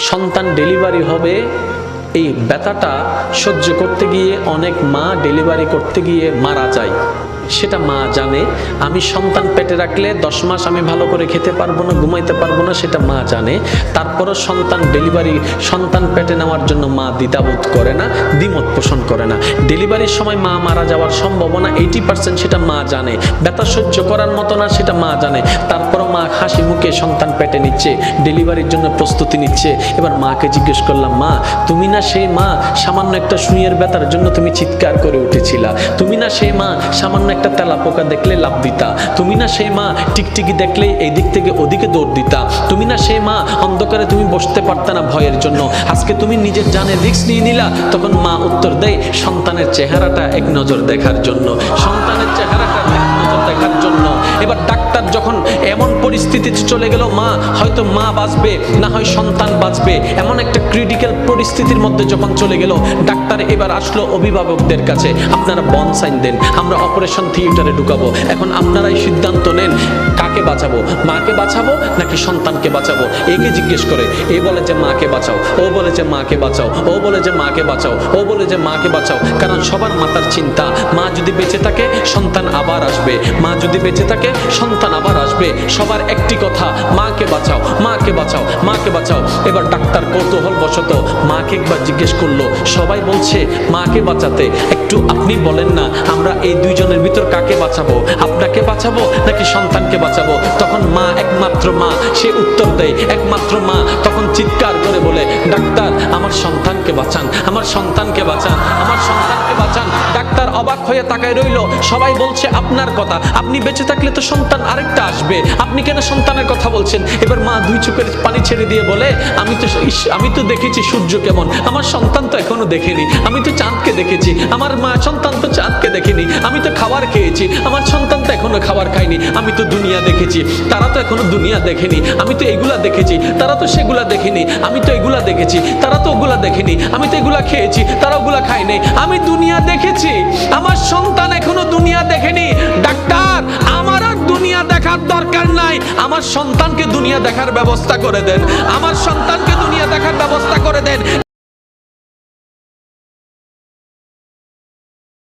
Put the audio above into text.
সন্তান ডেলিভারি হবে, এই ব্যথাটা সহ্য করতে গিয়ে অনেক মা ডেলিভারি করতে গিয়ে মারা যায়। সেটা মা জানে। আমি সন্তান পেটে রাখলে 10 মাস আমি ভালো করে খেতে পারবো না, ঘুমাইতে পারবো না, সেটা মা জানে। তারপরও সন্তান পেটে নেওয়ার জন্য মা দ্বিধাবোধ করে না, দ্বিমত পোষণ করে না। ডেলিভারির সময় মা মারা যাওয়ার সম্ভাবনা 80%, সেটা মা জানে। ব্যথা সহ্য করার মতো না, সেটা মা জানে। তারপরও মা হাসি মুখে সন্তান পেটে নিচ্ছে, ডেলিভারির জন্য প্রস্তুতি নিচ্ছে। এবার মাকে জিজ্ঞেস করলাম, মা তুমি না সেই মা সামান্য একটা সুইয়ের ব্যথার জন্য তুমি চিৎকার করে উঠেছিলা? তুমি না সেই মা সামান্য একটা তেলাপোকা দেখলে লাফ দিতা? তুমি না সেই মা টিকটিকি দেখলে এই দিক থেকে ওদিকে দৌড় দিতা? তুমি না সেই মা অন্ধকারে তুমি বসতে পারতা না ভয়ের জন্য? আজকে তুমি নিজের জানের রিস্ক নিয়ে নিলা। তখন মা উত্তর দেয়, সন্তানের চেহারাটা এক নজর দেখার জন্য, সন্তানের চেহারাটা এক নজর দেখার জন্য। এবার ডাক্তার যখন এমন পরিস্থিতিতে চলে গেল, মা হয়তো মা বাঁচবে না হয় সন্তান বাঁচবে, এমন একটা ক্রিটিক্যাল পরিস্থিতির মধ্যে যখন চলে গেল, ডাক্তার এবার আসলো অভিভাবকদের কাছে, আপনারা বন সাইন দেন, আমরা অপারেশন থিয়েটারে ঢুকাবো। এখন আপনারাই সিদ্ধান্ত নেন, কাকে বাঁচাবো? মাকে বাঁচাবো নাকি সন্তানকে বাঁচাবো? একে জিজ্ঞেস করে, এ বলে যে মাকে বাঁচাও, ও বলে যে মাকে বাঁচাও, ও বলে যে মাকে বাঁচাও, ও বলে যে মাকে বাঁচাও। কারণ সবার মাথার চিন্তা, মা যদি বেঁচে থাকে সন্তান আবার আসবে, মা যদি বেঁচে থাকে সন্তান আবার আসবে। সবার একটি কথা, মাকে বাঁচাও, মাকে বাঁচাও, মাকে বাঁচাও। এবার ডাক্তার কৌতূহল বশত মাকে একবার জিজ্ঞেস করলো, সবাই বলছে মাকে বাঁচাতে, একটু আপনি বলেন না আমরা এই দুইজনের ভিতর কাকে বাঁচাবো? আপনাকে বাঁচাবো নাকি সন্তানকে বাঁচাবো? তখন মা, একমাত্র মা, সে উত্তর দেয়, একমাত্র মা তখন চিৎকার করে বলে, ডাক্তার আমার সন্তানকে বাঁচান, আমার সন্তানকে বাঁচান, আমার সন্তানকে বাঁচান। ডাক্তার অবাক হয়ে তাকায় রইল। সবাই বলছে আপনার কথা, আপনি বেঁচে থাকলে তো সন্তান আরেকটা আসবে, আপনি কেন সন্তানের কথা বলছেন? এবার মা দুই চোখের পানি ছেড়ে দিয়ে বলে, আমি তো দেখেছি সূর্য কেমন, আমার সন্তান তো এখনো দেখেনি। আমি তো চাঁদকে দেখেছি, আমার মা সন্তান তো চাঁদকে দেখেনি। আমি তো খাবার খেয়েছি, আমার সন্তান তো এখনো খাবার খায়নি। আমি তো দুনিয়া দেখেছি, তারা তো এখনো দুনিয়া দেখেনি। আমি তো এগুলা দেখেছি, তারা তো সেগুলা দেখেনি। আমি তো এগুলা দেখেছি, তারা তো ওগুলা দেখেনি। আমি তো এগুলা খেয়েছি, তারা ওগুলা খায় নাই। আমি দুনিয়া দেখেছি, আমার সন্তান এখনো দুনিয়া দেখেনি। ডাক্তার আমার আর দুনিয়া দেখার দরকার নাই, আমার সন্তানকে দুনিয়া দেখার ব্যবস্থা করে দেন, আমার সন্তানকে দুনিয়া দেখার ব্যবস্থা করে দেন।